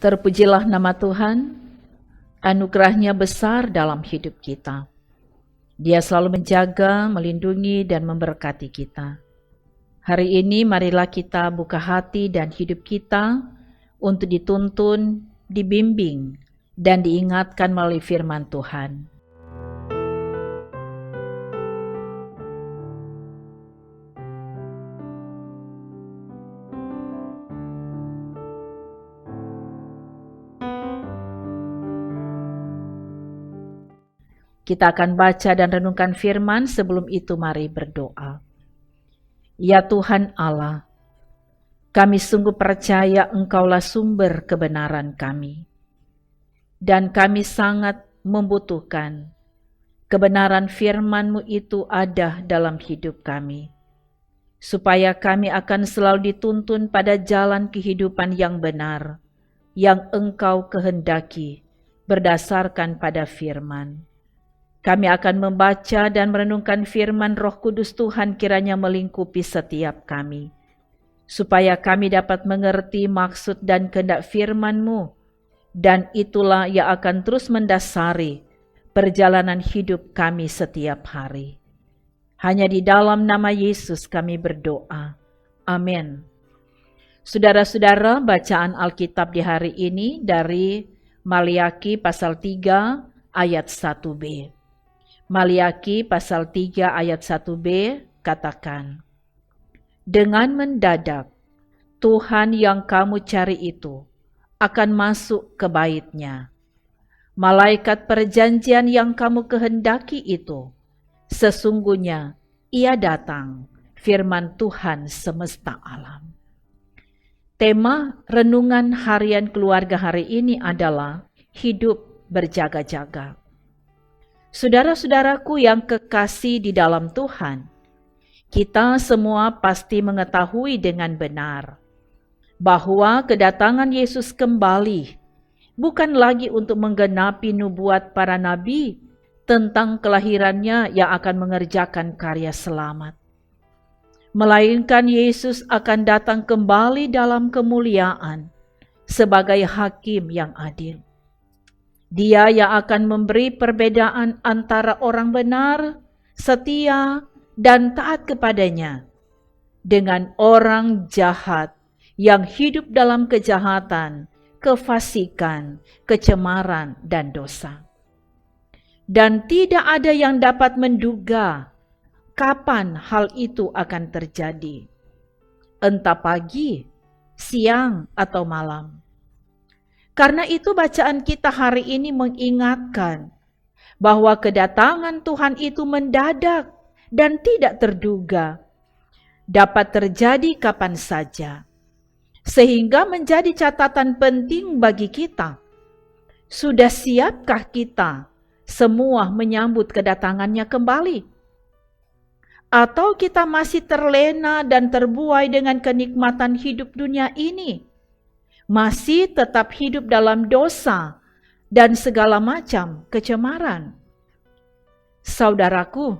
Terpujilah nama Tuhan, anugerahnya besar dalam hidup kita. Dia selalu menjaga, melindungi, dan memberkati kita. Hari ini marilah kita buka hati dan hidup kita untuk dituntun, dibimbing, dan diingatkan melalui firman Tuhan. Kita akan baca dan renungkan firman, sebelum itu mari berdoa. Ya Tuhan Allah, kami sungguh percaya Engkaulah sumber kebenaran kami. Dan kami sangat membutuhkan kebenaran firman-Mu itu ada dalam hidup kami. Supaya kami akan selalu dituntun pada jalan kehidupan yang benar, yang Engkau kehendaki berdasarkan pada firman. Kami akan membaca dan merenungkan firman Roh Kudus Tuhan kiranya melingkupi setiap kami, supaya kami dapat mengerti maksud dan kehendak firman-Mu, dan itulah yang akan terus mendasari perjalanan hidup kami setiap hari. Hanya di dalam nama Yesus kami berdoa. Amin. Saudara-saudara, bacaan Alkitab di hari ini dari Maliaki pasal 3 ayat 1b. Maliaki pasal 3 ayat 1b katakan, dengan mendadak Tuhan yang kamu cari itu akan masuk ke bait-Nya. Malaikat perjanjian yang kamu kehendaki itu, sesungguhnya ia datang, firman Tuhan semesta alam. Tema renungan harian keluarga hari ini adalah hidup berjaga-jaga. Saudara-saudaraku yang kekasih di dalam Tuhan, kita semua pasti mengetahui dengan benar bahwa kedatangan Yesus kembali bukan lagi untuk menggenapi nubuat para nabi tentang kelahirannya yang akan mengerjakan karya selamat. Melainkan Yesus akan datang kembali dalam kemuliaan sebagai hakim yang adil. Dia yang akan memberi perbedaan antara orang benar, setia, dan taat kepadanya dengan orang jahat yang hidup dalam kejahatan, kefasikan, kecemaran, dan dosa. Dan tidak ada yang dapat menduga kapan hal itu akan terjadi, entah pagi, siang, atau malam. Karena itu bacaan kita hari ini mengingatkan bahwa kedatangan Tuhan itu mendadak dan tidak terduga, dapat terjadi kapan saja. Sehingga menjadi catatan penting bagi kita. Sudah siapkah kita semua menyambut kedatangannya kembali? Atau kita masih terlena dan terbuai dengan kenikmatan hidup dunia ini? Masih tetap hidup dalam dosa dan segala macam kecemaran? Saudaraku,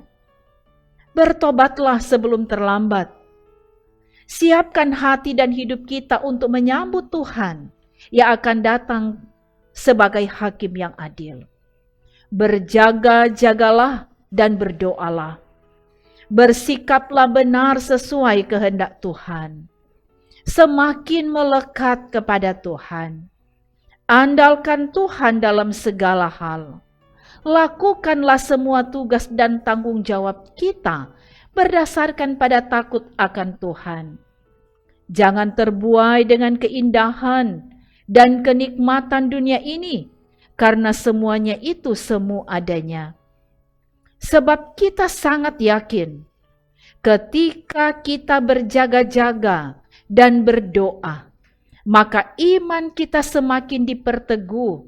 bertobatlah sebelum terlambat. Siapkan hati dan hidup kita untuk menyambut Tuhan yang akan datang sebagai hakim yang adil. Berjaga-jagalah dan berdoalah. Bersikaplah benar sesuai kehendak Tuhan. Semakin melekat kepada Tuhan. Andalkan Tuhan dalam segala hal. Lakukanlah semua tugas dan tanggung jawab kita berdasarkan pada takut akan Tuhan. Jangan terbuai dengan keindahan dan kenikmatan dunia ini, karena semuanya itu semu adanya. Sebab kita sangat yakin, ketika kita berjaga-jaga dan berdoa, maka iman kita semakin diperteguh.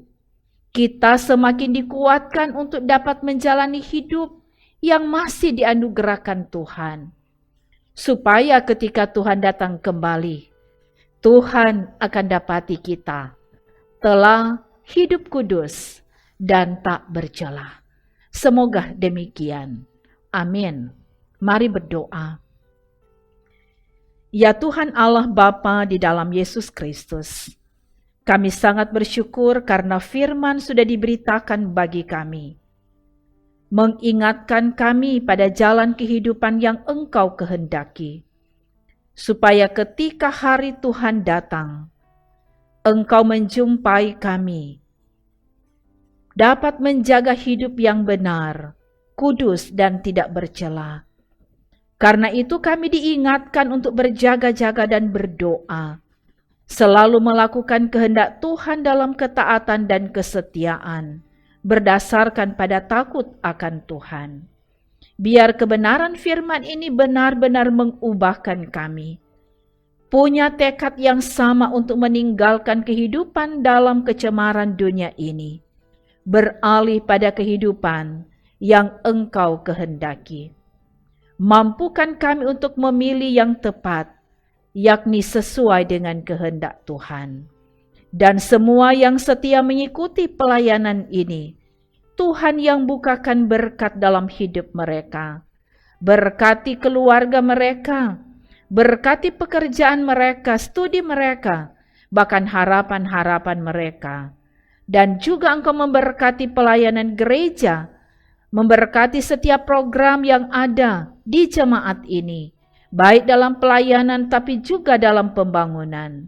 Kita semakin dikuatkan untuk dapat menjalani hidup yang masih dianugerahkan Tuhan. Supaya ketika Tuhan datang kembali, Tuhan akan dapati kita telah hidup kudus dan tak bercela. Semoga demikian. Amin. Mari berdoa. Ya Tuhan Allah Bapa di dalam Yesus Kristus, Kami sangat bersyukur karena firman sudah diberitakan bagi kami, mengingatkan kami pada jalan kehidupan yang Engkau kehendaki, supaya ketika hari Tuhan datang, Engkau menjumpai kami, dapat menjaga hidup yang benar, kudus dan tidak bercela. Karena itu kami diingatkan untuk berjaga-jaga dan berdoa, selalu melakukan kehendak Tuhan dalam ketaatan dan kesetiaan, berdasarkan pada takut akan Tuhan. Biar kebenaran firman ini benar-benar mengubahkan kami, punya tekad yang sama untuk meninggalkan kehidupan dalam kecemaran dunia ini, beralih pada kehidupan yang Engkau kehendaki. Mampukan kami untuk memilih yang tepat, yakni sesuai dengan kehendak Tuhan. Dan semua yang setia mengikuti pelayanan ini, Tuhan yang bukakan berkat dalam hidup mereka. Berkati keluarga mereka, berkati pekerjaan mereka, studi mereka, bahkan harapan-harapan mereka. Dan juga Engkau memberkati pelayanan gereja, memberkati setiap program yang ada di jemaat ini, baik dalam pelayanan tapi juga dalam pembangunan.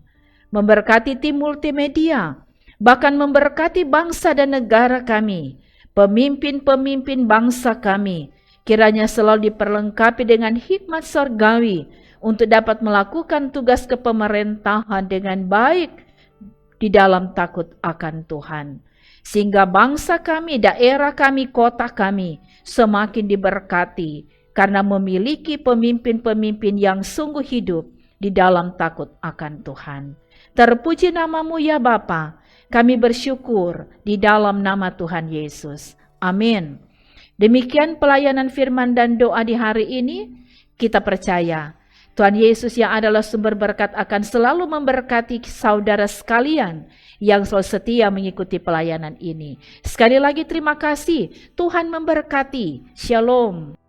Memberkati tim multimedia, bahkan memberkati bangsa dan negara kami, pemimpin-pemimpin bangsa kami, kiranya selalu diperlengkapi dengan hikmat surgawi untuk dapat melakukan tugas kepemerintahan dengan baik di dalam takut akan Tuhan. Sehingga bangsa kami, daerah kami, kota kami semakin diberkati karena memiliki pemimpin-pemimpin yang sungguh hidup di dalam takut akan Tuhan. Terpuji nama-Mu ya Bapa, kami bersyukur di dalam nama Tuhan Yesus. Amin. Demikian pelayanan firman dan doa di hari ini. Kita percaya Tuhan Yesus yang adalah sumber berkat akan selalu memberkati saudara sekalian yang selalu setia mengikuti pelayanan ini. Sekali lagi terima kasih. Tuhan memberkati. Shalom.